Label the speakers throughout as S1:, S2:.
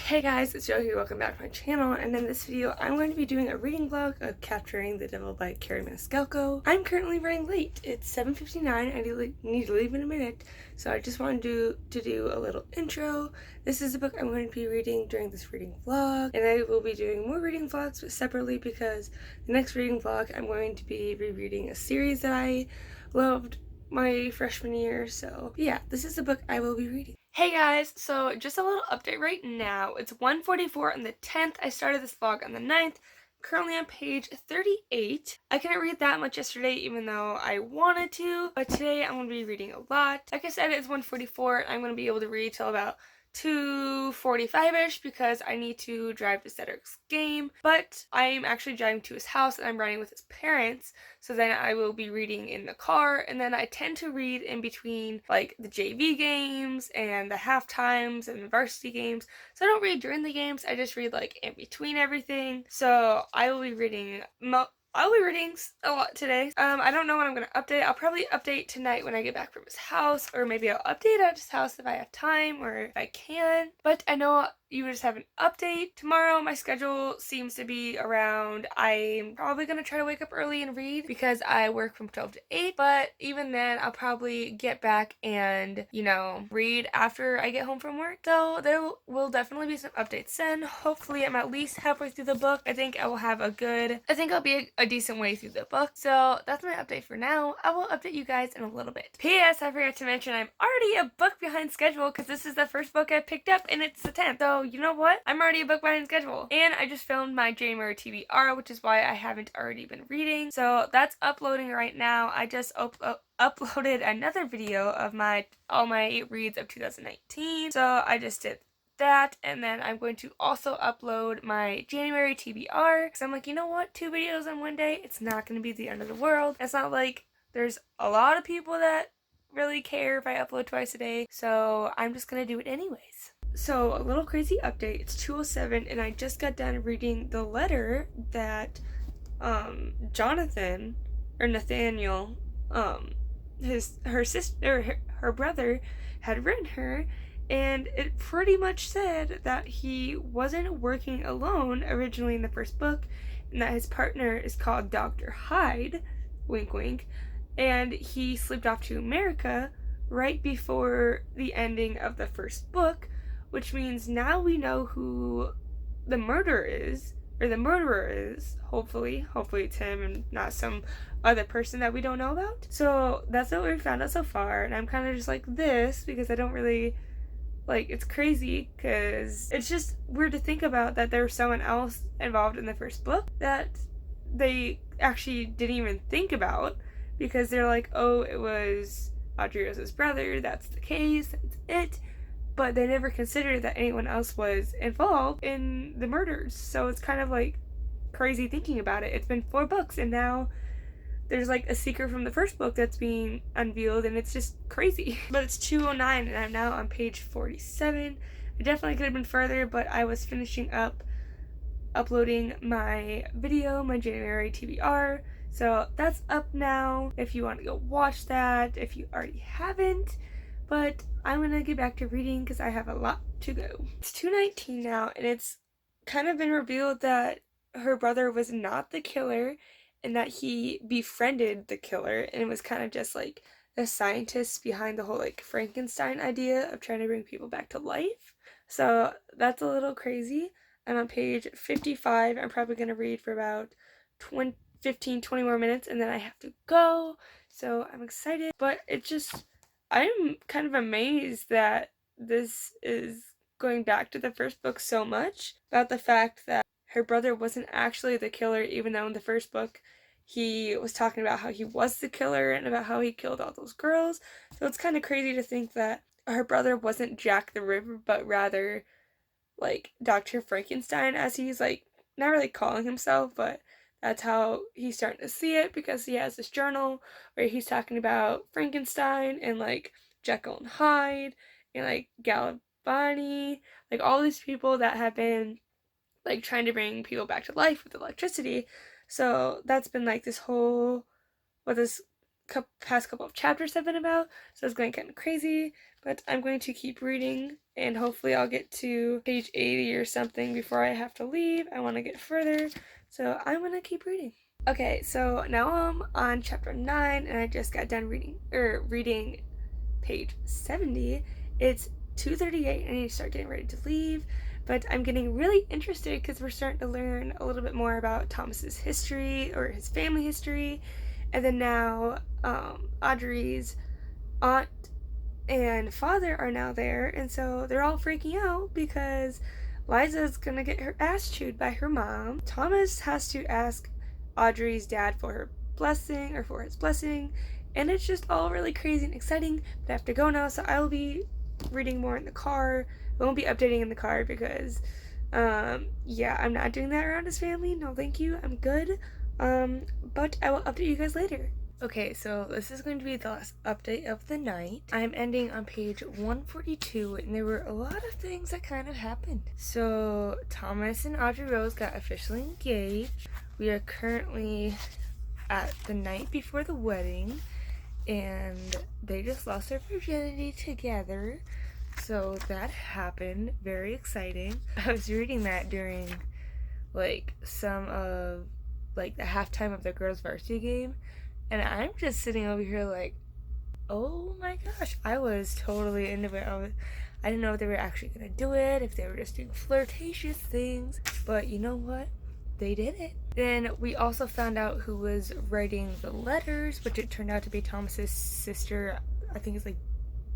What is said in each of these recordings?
S1: Hey guys, it's Joe here. Welcome back to my channel, and in this video I'm going to be doing a reading vlog of Capturing the Devil by Kerri Maniscalco. I'm currently running late. It's 7:59. I need to leave in a minute, so I just wanted to do a little intro. This is a book I'm going to be reading during this reading vlog, and I will be doing more reading vlogs but separately because the next reading vlog I'm going to be rereading a series that I loved my freshman year. So yeah, this is the book I will be reading. Hey guys, so just a little update right now. It's 1:44 on the 10th. I started this vlog on the 9th. Currently on page 38. I couldn't read that much yesterday even though I wanted to, but today I'm going to be reading a lot. Like I said, it's 1:44. I'm going to be able to read till about 2:45ish because I need to drive to Cedric's game, but I'm actually driving to his house and I'm riding with his parents, so then I will be reading in the car, and then I tend to read in between like the JV games and the half times and the varsity games. So I don't read during the games, I just read like in between everything. So I'll be reading a lot today. I don't know when I'm going to update. I'll probably update tonight when I get back from his house, or maybe I'll update at his house if I have time or if I can. But I know you just have an update. Tomorrow my schedule seems to be around, I'm probably going to try to wake up early and read because I work from 12 to 8, but even then I'll probably get back and, read after I get home from work. So there will definitely be some updates then. Hopefully I'm at least halfway through the book. I think I'll be a decent way through the book. So that's my update for now. I will update you guys in a little bit. P.S. I forgot to mention I'm already a book behind schedule because this is the first book I picked up and it's the 10th. So you know what? I'm already a book behind schedule. And I just filmed my January TBR, which is why I haven't already been reading. So that's uploading right now. I just uploaded another video of all my reads of 2019. So I just did that, and then I'm going to also upload my January TBR because I'm like, you know what, 2 videos in one day, it's not going to be the end of the world. It's not like there's a lot of people that really care if I upload twice a day, so I'm just gonna do it anyways. So a little crazy update, it's 2:07 and I just got done reading the letter that Jonathan or Nathaniel, her brother had written her, and it pretty much said that he wasn't working alone originally in the first book, and that his partner is called Dr. Hyde, wink wink, and he slipped off to America right before the ending of the first book, which means now we know who the murderer is, hopefully it's him and not some other person that we don't know about. So that's what we found out so far, and I'm kind of just like this because I don't really, it's crazy because it's just weird to think about that there was someone else involved in the first book that they actually didn't even think about, because they're like, oh, it was Audrey-Rose's brother, that's the case, that's it. But they never considered that anyone else was involved in the murders. So it's kind of like crazy thinking about it. It's been 4 books and now there's like a secret from the first book that's being unveiled, and it's just crazy. But it's 2:09 and I'm now on page 47. I definitely could have been further, but I was finishing up uploading my video, my January TBR. So that's up now if you want to go watch that, if you already haven't. But I'm gonna get back to reading because I have a lot to go. It's 2:19 now, and it's kind of been revealed that her brother was not the killer and that he befriended the killer, and it was kind of just like the scientists behind the whole like Frankenstein idea of trying to bring people back to life. So that's a little crazy. I'm on page 55. I'm probably gonna read for about 15-20 more minutes and then I have to go. So I'm excited, but I'm kind of amazed that this is going back to the first book so much, about the fact that her brother wasn't actually the killer, even though in the first book he was talking about how he was the killer and about how he killed all those girls. So it's kind of crazy to think that her brother wasn't Jack the Ripper, but rather like Dr. Frankenstein, as he's like not really calling himself, but that's how he's starting to see it, because he has this journal where he's talking about Frankenstein and like Jekyll and Hyde and like Galvani, like all these people that have been like trying to bring people back to life with electricity. So that's been like this whole, what this past couple of chapters have been about, so it's going kind of crazy, but I'm going to keep reading, and hopefully I'll get to page 80 or something before I have to leave. I want to get further, so I'm going to keep reading. Okay, so now I'm on chapter 9, and I just got done reading page 70. It's 2:38, and I need to start getting ready to leave, but I'm getting really interested because we're starting to learn a little bit more about Thomas's history, or his family history. And then now Audrey's aunt and father are now there, and so they're all freaking out because Liza's gonna get her ass chewed by her mom. Thomas has to ask Audrey's dad for her blessing, or for his blessing, and it's just all really crazy and exciting. But I have to go now, so I will be reading more in the car. I won't be updating in the car because yeah, I'm not doing that around his family. No thank you, I'm good. But I will update you guys later. Okay, so this is going to be the last update of the night. I'm ending on page 142, and there were a lot of things that kind of happened. So Thomas and Audrey Rose got officially engaged. We are currently at the night before the wedding, and they just lost their virginity together. So that happened. Very exciting. I was reading that during like some of like the halftime of the girls varsity game, and I'm just sitting over here like, oh my gosh, I was totally into it. I didn't know if they were actually gonna do it, if they were just doing flirtatious things, but you know what, they did it. Then we also found out who was writing the letters, which it turned out to be Thomas's sister. I think it's like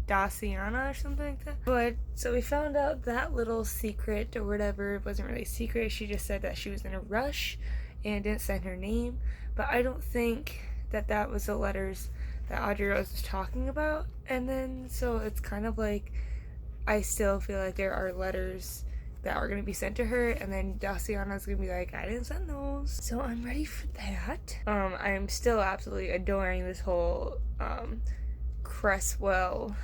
S1: Daciana or something like that. But so we found out that little secret or whatever. It wasn't really a secret. She just said that she was in a rush and didn't sign her name. But I don't think that that was the letters that Audrey Rose was talking about. And then so it's kind of like, I still feel like there are letters that are going to be sent to her, and then Daciana's going to be like, I didn't send those. So I'm ready for that. I'm still absolutely adoring this whole Cresswell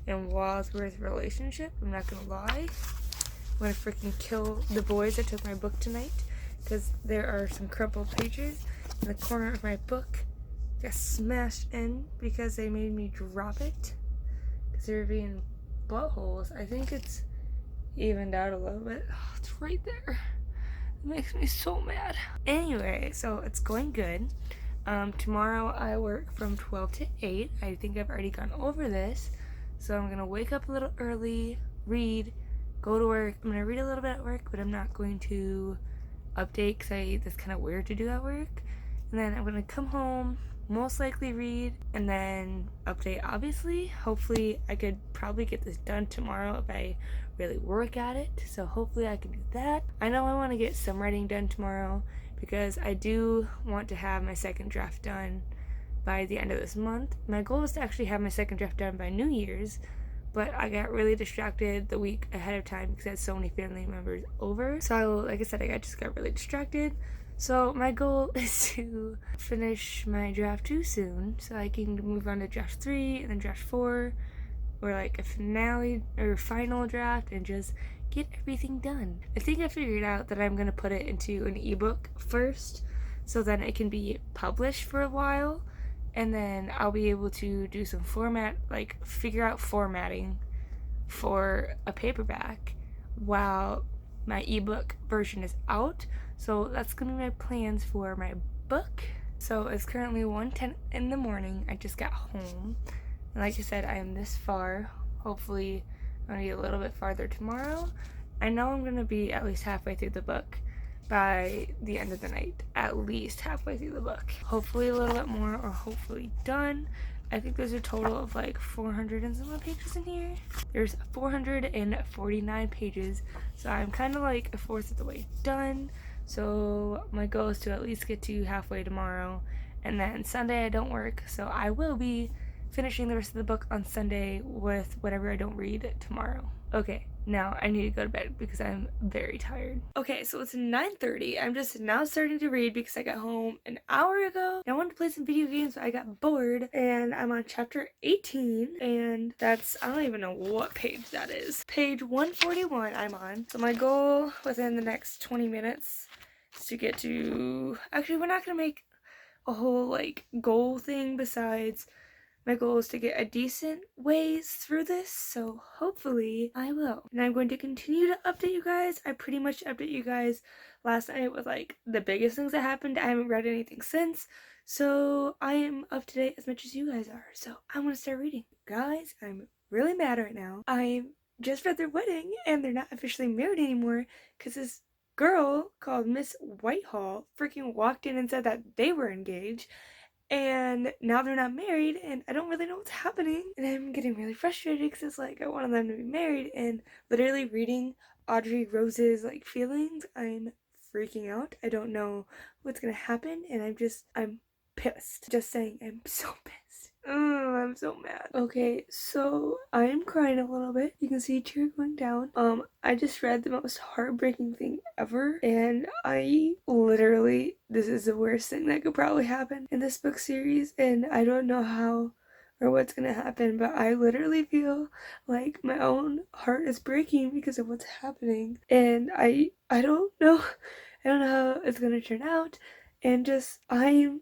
S1: and Wadsworth relationship. I'm not gonna lie. I'm gonna freaking kill the boys that took my book tonight, because there are some crumpled pages in the corner of my book that got smashed in because they made me drop it because they were being buttholes. I think it's evened out a little bit. Oh, it's right there. It makes me so mad. Anyway, so it's going good. Tomorrow I work from 12 to 8. I think I've already gone over this. So I'm going to wake up a little early, read, go to work. I'm going to read a little bit at work, but I'm not going to update because that's kind of weird to do at work. And then I'm going to come home, most likely read, and then update, obviously. Hopefully I could probably get this done tomorrow if I really work at it. So hopefully I can do that. I know I want to get some writing done tomorrow because I do want to have my second draft done by the end of this month. My goal was to actually have my second draft done by New Year's, but I got really distracted the week ahead of time because I had so many family members over. So like I said, I just got really distracted. So my goal is to finish my draft 2 soon so I can move on to draft 3 and then draft 4, or like a finale or final draft, and just get everything done. I think I figured out that I'm going to put it into an ebook first so then it can be published for a while, and then I'll be able to do some figure out formatting for a paperback while my ebook version is out. So that's gonna be my plans for my book. So it's currently 1:10 in the morning. I just got home, and like I said, I am this far. Hopefully I'm gonna get a little bit farther tomorrow. I know I'm gonna be at least halfway through the book by the end of the night, at least halfway through the book. Hopefully a little bit more, or hopefully done. I think there's a total of like 400 and some pages in here. There's 449 pages, so I'm kind of like a fourth of the way done. So my goal is to at least get to halfway tomorrow, and then Sunday I don't work, so I will be finishing the rest of the book on Sunday with whatever I don't read tomorrow. Okay, now I need to go to bed because I'm very tired. Okay, so it's 9:30. I'm just now starting to read because I got home an hour ago. I wanted to play some video games, but I got bored, and I'm on chapter 18, and that's, I don't even know what page that is. Page 141 I'm on. So my goal within the next 20 minutes is to get to, actually we're not gonna make, a whole like goal thing besides my goal is to get a decent ways through this, so hopefully I will. And I'm going to continue to update you guys. I pretty much update you guys last night with like the biggest things that happened. I haven't read anything since, so I am up to date as much as you guys are. So I'm gonna start reading. Guys, I'm really mad right now. I just read their wedding and they're not officially married anymore because this girl called Miss Whitehall freaking walked in and said that they were engaged. And now they're not married, and I don't really know what's happening. And I'm getting really frustrated because it's like I wanted them to be married, and literally reading Audrey Rose's like feelings, I'm freaking out. I don't know what's gonna happen, and I'm pissed. Just saying, I'm so pissed. Oh, I'm so mad. Okay, so I'm crying a little bit. You can see a tear going down. I just read the most heartbreaking thing ever, and I literally, this is the worst thing that could probably happen in this book series, and I don't know how or what's gonna happen, but I literally feel like my own heart is breaking because of what's happening, and I don't know, I don't know how it's gonna turn out, and just, I'm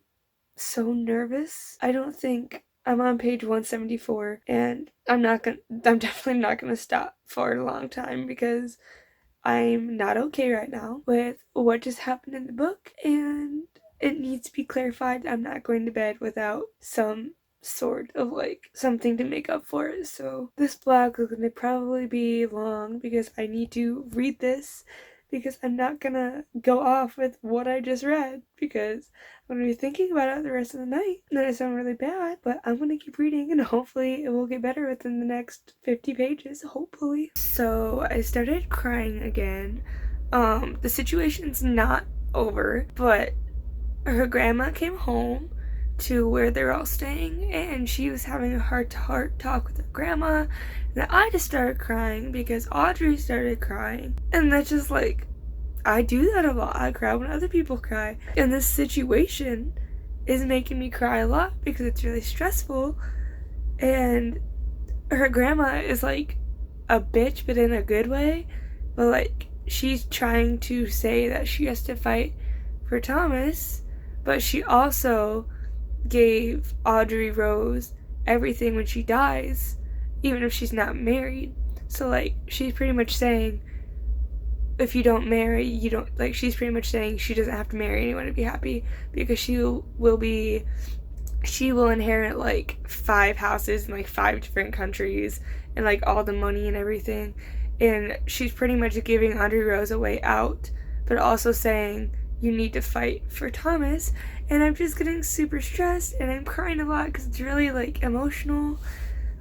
S1: so nervous. I don't think I'm on page 174, and I'm definitely not gonna stop for a long time because I'm not okay right now with what just happened in the book, and it needs to be clarified. I'm not going to bed without some sort of like something to make up for it. So this blog is gonna probably be long because I need to read this, because I'm not gonna go off with what I just read because I'm gonna be thinking about it the rest of the night. And then I sound really bad, but I'm gonna keep reading and hopefully it will get better within the next 50 pages, hopefully. So I started crying again. The situation's not over, but her grandma came home to where they're all staying, and she was having a heart-to-heart talk with her grandma, and I just started crying because Audrey started crying, and that's just like, I do that a lot. I cry when other people cry, and this situation is making me cry a lot because it's really stressful, and her grandma is like a bitch, but in a good way, but like, she's trying to say that she has to fight for Thomas, but she also gave Audrey Rose everything when she dies, even if she's not married. So like, she's pretty much saying if you don't marry, you don't, like, she's pretty much saying she doesn't have to marry anyone to be happy because she will inherit like 5 houses in like 5 different countries and like all the money and everything, and she's pretty much giving Audrey Rose a way out, but also saying you need to fight for Thomas. And I'm just getting super stressed and I'm crying a lot because it's really like emotional.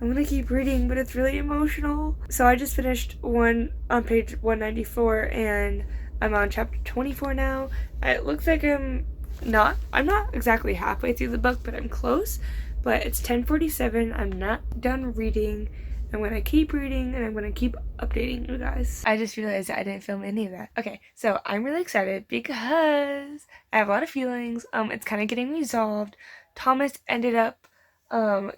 S1: I'm gonna keep reading, but it's really emotional. So I just finished one on page 194 and I'm on chapter 24 now. It looks like I'm not exactly halfway through the book, but I'm close. But it's 10:47. I'm not done reading. I'm gonna keep reading and I'm gonna keep updating you guys. I just realized I didn't film any of that. Okay, so I'm really excited because I have a lot of feelings. It's kind of getting resolved. Thomas ended up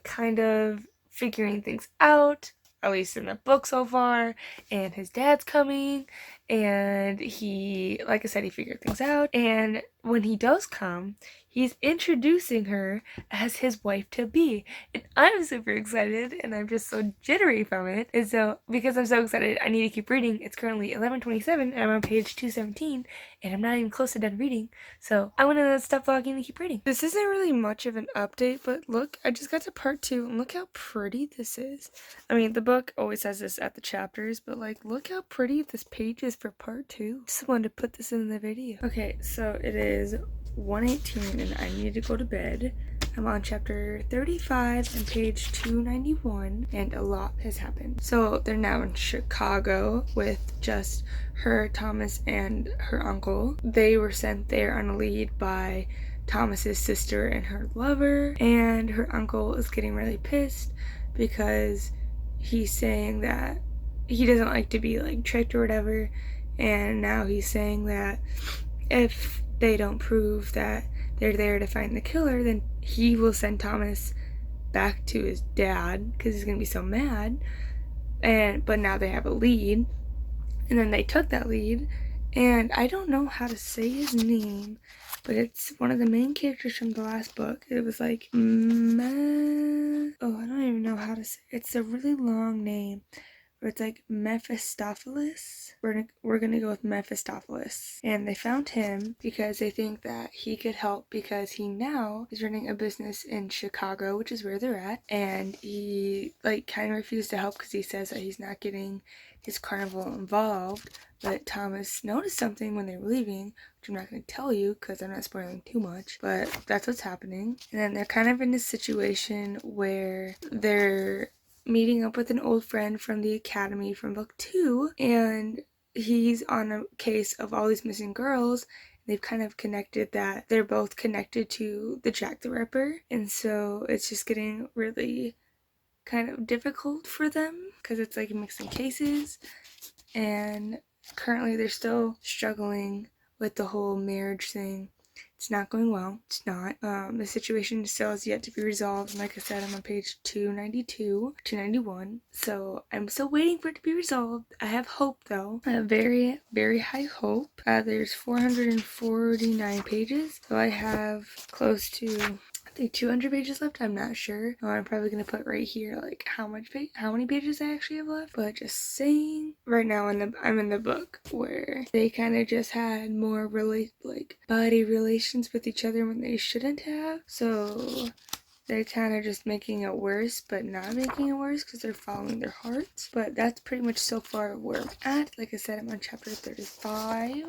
S1: kind of figuring things out, at least in the book so far, and his dad's coming, and he, like I said, he figured things out, and when he does come, he's introducing her as his wife-to-be, and I'm super excited, and I'm just so jittery from it, and so, because I'm so excited, I need to keep reading. It's currently 11:27, and I'm on page 217, and I'm not even close to done reading, so I want to stop vlogging and keep reading. This isn't really much of an update, but look, I just got to part 2, and look how pretty this is. I mean, the book always has this at the chapters, but like, look how pretty this page is for part 2. Just wanted to put this in the video. Okay, so it is 1:18 and I need to go to bed. I'm on chapter 35 and page 291, and a lot has happened. So they're now in Chicago with just her, Thomas, and her uncle. They were sent there on a lead by Thomas's sister and her lover, and her uncle is getting really pissed because he's saying that he doesn't like to be like tricked or whatever, and now he's saying that if they don't prove that they're there to find the killer, then he will send Thomas back to his dad because he's gonna be so mad. But now they have a lead, and then they took that lead, And I don't know how to say his name, but it's one of the main characters from the last book. It was like, I don't even know how to say it. It's a really long name. But it's like Mephistopheles. We're gonna go with Mephistopheles. And they found him because they think that he could help because he now is running a business in Chicago, which is where they're at. And he like kind of refused to help because he says that he's not getting his carnival involved. But Thomas noticed something when they were leaving, which I'm not going to tell you because I'm not spoiling too much, but that's what's happening. And then they're kind of in this situation where they're meeting up with an old friend from the academy from book 2, and he's on a case of all these missing girls. They've kind of connected that they're both connected to the Jack the Ripper, and so it's just getting really kind of difficult for them because it's like mixing cases, and currently they're still struggling with the whole marriage thing. It's not going well. It's not. The situation still has yet to be resolved. And like I said, I'm on page 292, 291. So I'm still waiting for it to be resolved. I have hope, though. I have very, very high hope. There's 449 pages. So I have close to, I think, 200 pages left. I'm not sure. I'm probably going to put right here, like, how many pages I actually have left. But just saying, right now I'm in the book where they kind of just had more body relations with each other when they shouldn't have. So they're kind of just making it worse, but not making it worse because they're following their hearts. But that's pretty much so far where I'm at. Like I said, I'm on chapter 35.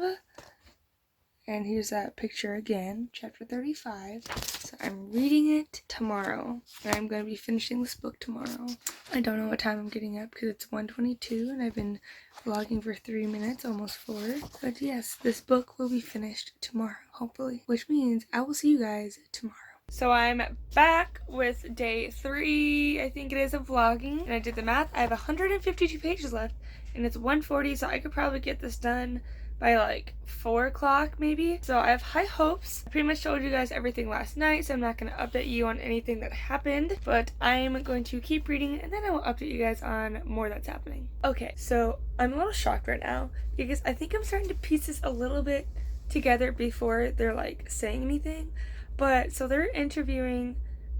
S1: And here's that picture again, chapter 35. So I'm reading it tomorrow. And I'm going to be finishing this book tomorrow. I don't know what time I'm getting up because it's 1:22 and I've been vlogging for 3 minutes, almost 4. But yes, this book will be finished tomorrow, hopefully. Which means I will see you guys tomorrow. So I'm back with day 3, I think it is, of vlogging. And I did the math. I have 152 pages left. And it's 1:40, so I could probably get this done by like 4 o'clock maybe. So I have high hopes. I pretty much showed you guys everything last night, so I'm not going to update you on anything that happened, but I'm going to keep reading and then I will update you guys on more that's happening. Okay, so I'm a little shocked right now because I think I'm starting to piece this a little bit together before they're like saying anything. But so they're interviewing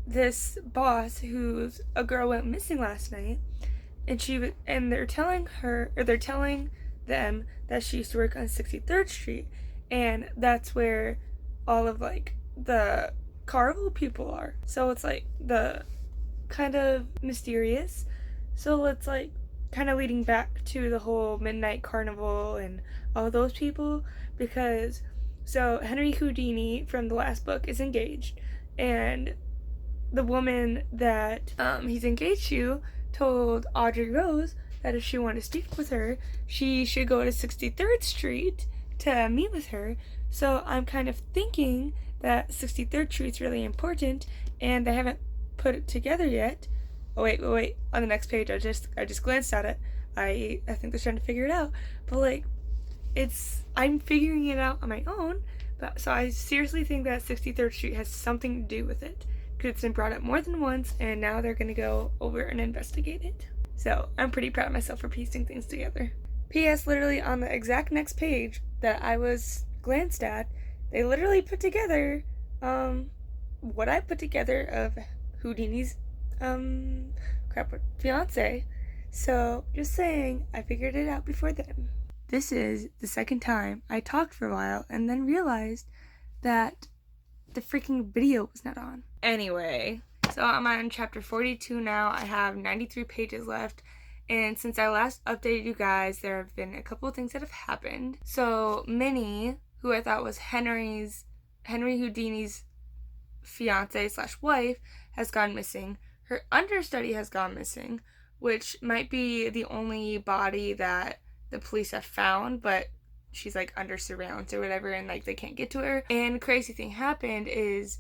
S1: this boss who's a girl went missing last night, and they're telling them that she used to work on 63rd Street, and that's where all of like the carnival people are. So it's like the kind of mysterious. So it's like kind of leading back to the whole Midnight Carnival and all those people, because so Henry Houdini from the last book is engaged, and the woman that he's engaged to told Audrey Rose that if she wanted to speak with her, she should go to 63rd Street to meet with her. So I'm kind of thinking that 63rd Street's really important, and they haven't put it together yet. Oh wait, on the next page, I just glanced at it. I think they're trying to figure it out, but like, I'm figuring it out on my own. But so I seriously think that 63rd Street has something to do with it, because it's been brought up more than once, and now they're gonna go over and investigate it. So I'm pretty proud of myself for piecing things together. P.S. Literally on the exact next page that I was glanced at, they literally put together what I put together of Houdini's fiance. So just saying, I figured it out before then. This is the second time I talked for a while and then realized that the freaking video was not on. Anyway, so I'm on chapter 42 now. I have 93 pages left. And since I last updated you guys, there have been a couple of things that have happened. So Minnie, who I thought was Henry Houdini's fiance/wife, has gone missing. Her understudy has gone missing, which might be the only body that the police have found, but she's like under surveillance or whatever, and like they can't get to her. And crazy thing happened is,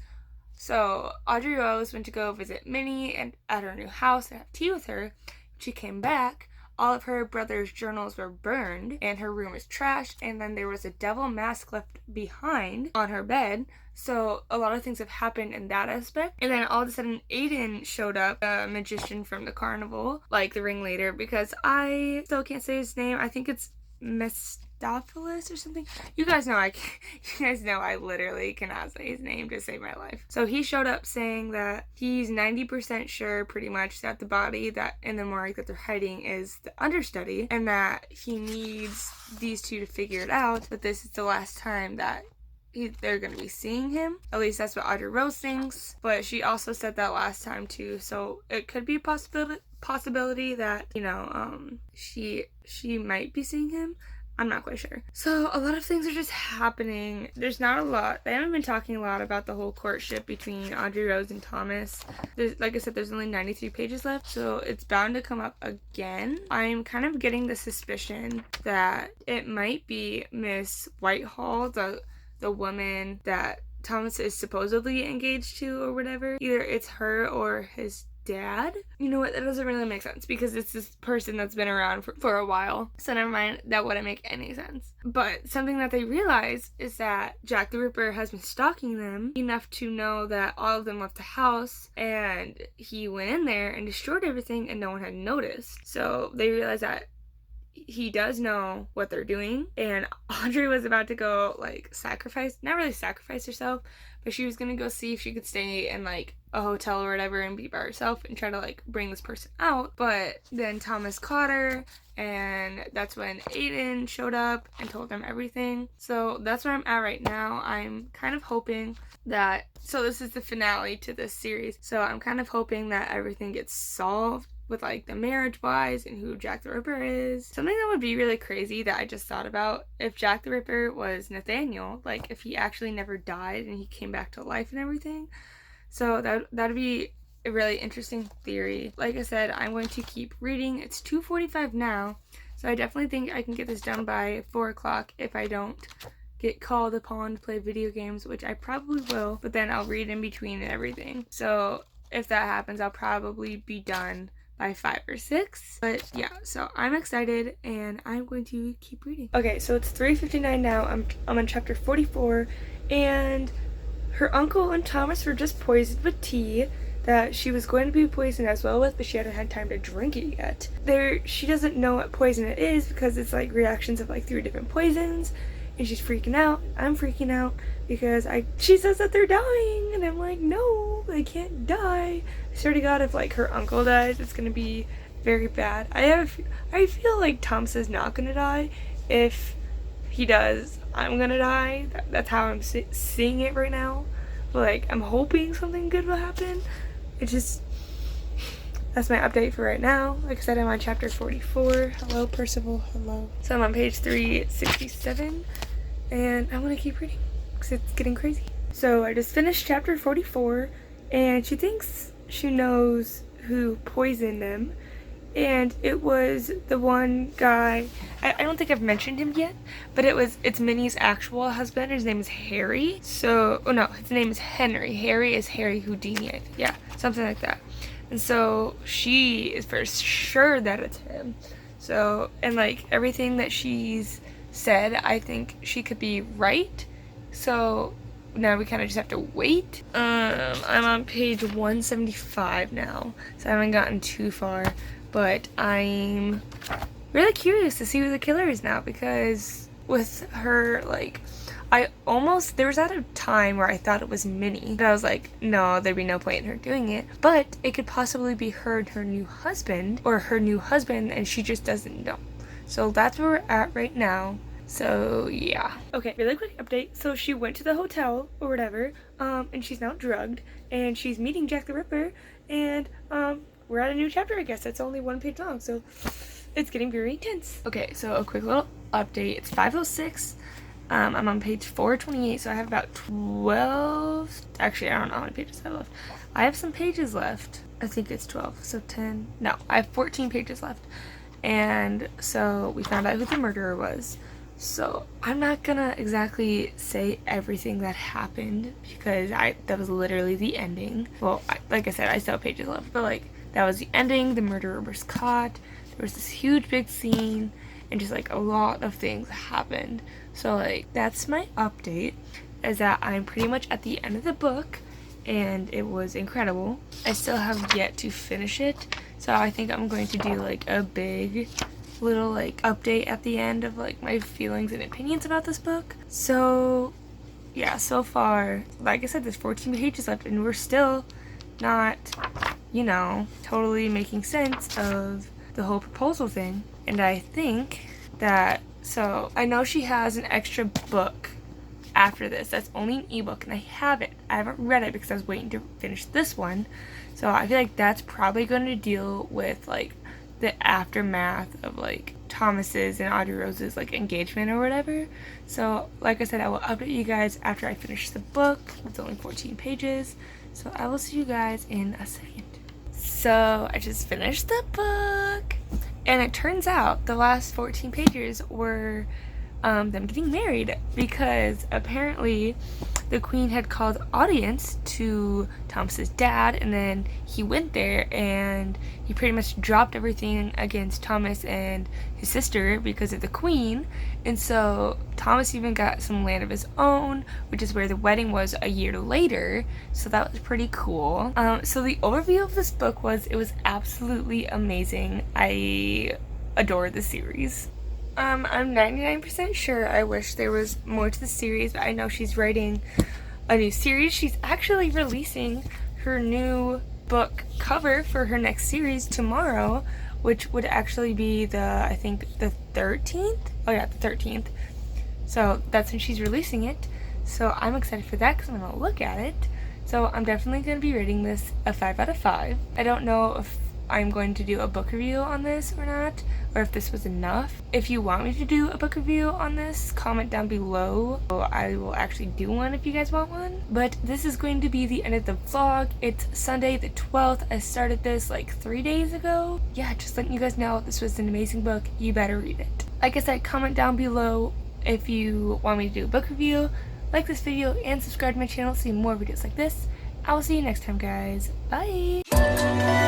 S1: so Audrey Rose went to go visit Minnie and at her new house and have tea with her. She came back, all of her brother's journals were burned and her room is trashed, and then there was a devil mask left behind on her bed. So a lot of things have happened in that aspect. And then all of a sudden Aiden showed up, a magician from the carnival, like the ringleader, because I still can't say his name. I think it's Christophilus or something. You guys know you guys know I literally cannot say his name to save my life. So he showed up saying that he's 90% sure pretty much that the body that in the morgue that they're hiding is the understudy, and that he needs these two to figure it out, that this is the last time that they're going to be seeing him. At least that's what Audrey Rose thinks. But she also said that last time too, so it could be a possibility that, you know, she might be seeing him. I'm not quite sure. So a lot of things are just happening. There's not a lot. They haven't been talking a lot about the whole courtship between Audrey Rose and Thomas. Like I said, there's only 93 pages left, so it's bound to come up again. I'm kind of getting the suspicion that it might be Miss Whitehall, the woman that Thomas is supposedly engaged to or whatever. Either it's her or his dad. You know what, that doesn't really make sense because it's this person that's been around for a while, so never mind, that wouldn't make any sense. But something that they realize is that Jack the Ripper has been stalking them enough to know that all of them left the house, and he went in there and destroyed everything and no one had noticed. So they realize that he does know what they're doing, and Audrey was about to go not really sacrifice herself, but she was gonna go see if she could stay in a hotel or whatever and be by herself and try to bring this person out. But then Thomas caught her, and that's when Aiden showed up and told them everything. So that's where I'm at right now. I'm kind of hoping that, so this is the finale to this series, so I'm kind of hoping that everything gets solved with the marriage wise and who Jack the Ripper is. Something that would be really crazy that I just thought about, if Jack the Ripper was Nathaniel, if he actually never died and he came back to life and everything. So that'd be a really interesting theory. Like I said, I'm going to keep reading. It's 2:45 now, so I definitely think I can get this done by 4 o'clock if I don't get called upon to play video games, which I probably will, but then I'll read in between and everything. So if that happens, I'll probably be done by 5 or 6. But yeah, so I'm excited and I'm going to keep reading. Okay, so it's 3:59 now. I'm on chapter 44, and her uncle and Thomas were just poisoned with tea that she was going to be poisoned as well with, but she hadn't had time to drink it yet. She doesn't know what poison it is because it's reactions of 3 different poisons, and she's freaking out. I'm freaking out because she says that they're dying, and I'm like, no, they can't die. I swear to God, if her uncle dies, it's gonna be very bad. I feel like Thomas is not gonna die. If he does, I'm gonna die. That's how I'm seeing it right now. But I'm hoping something good will happen. That's my update for right now. Like I said, I'm on chapter 44. Hello, Percival. Hello. So I'm on page 367, and I'm gonna keep reading because it's getting crazy. So I just finished chapter 44, and she thinks she knows who poisoned them, and it was the one guy. I don't think I've mentioned him yet, but it's Minnie's actual husband. His name is Harry. So, oh no, his name is Henry. Harry is Harry Houdini, I think. Yeah, something like that. And so she is for sure that it's him. So, and everything that she's said, I think she could be right. So now we kind of just have to wait. I'm on page 175 now, so I haven't gotten too far, but I'm really curious to see who the killer is now, because with her, there was at a time where I thought it was Minnie, but I was like, no, there'd be no point in her doing it, but it could possibly be her and her new husband, or her new husband, and she just doesn't know. So that's where we're at right now. So yeah. Okay, really quick update. So she went to the hotel or whatever, and she's now drugged, and she's meeting Jack the Ripper, and we're at a new chapter, I guess. It's only 1 page long, so it's getting very intense. Okay, so a quick little update. It's 5:06. I'm on page 428, so I have about 12. Actually, I don't know how many pages I have left. I have some pages left. I think it's 12, so 10. No, I have 14 pages left. And so we found out who the murderer was. So I'm not gonna exactly say everything that happened because that was literally the ending. Well, like I said, I still have pages left, but that was the ending. The murderer was caught. There was this huge big scene, and just a lot of things happened. So that's my update, is that I'm pretty much at the end of the book, and it was incredible. I still have yet to finish it, so I think I'm going to do a big little like update at the end of like my feelings and opinions about this book. So yeah, so far, like I said, there's 14 pages left and we're still not, you know, totally making sense of the whole proposal thing. And I think that, so I know she has an extra book after this that's only an ebook, and I have it. I haven't read it because I was waiting to finish this one. So I feel like that's probably going to deal with like the aftermath of like Thomas's and Audrey Rose's like engagement or whatever. So like I said, I will update you guys after I finish the book. It's only 14 pages. So I will see you guys in a second. So I just finished the book, and it turns out the last 14 pages were them getting married, because apparently the queen had called audience to Thomas's dad, and then he went there and he pretty much dropped everything against Thomas and his sister because of the queen. And so Thomas even got some land of his own, which is where the wedding was a year later. So that was pretty cool. So the overview of this book was, it was absolutely amazing. I adore the series. I'm 99% sure I wish there was more to the series, but I know she's writing a new series. She's actually releasing her new book cover for her next series tomorrow, which would actually be I think the 13th? Oh yeah, the 13th. So that's when she's releasing it. So I'm excited for that because I'm going to look at it. So I'm definitely going to be rating this a 5 out of 5. I don't know if I'm going to do a book review on this or not, or if this was enough. If you want me to do a book review on this, comment down below. I will actually do one if you guys want one. But this is going to be the end of the vlog. It's Sunday the 12th. I started this like 3 days ago. Yeah, just letting you guys know this was an amazing book. You better read it. Like I said, comment down below if you want me to do a book review. Like this video and subscribe to my channel to see more videos like this. I will see you next time, guys. Bye!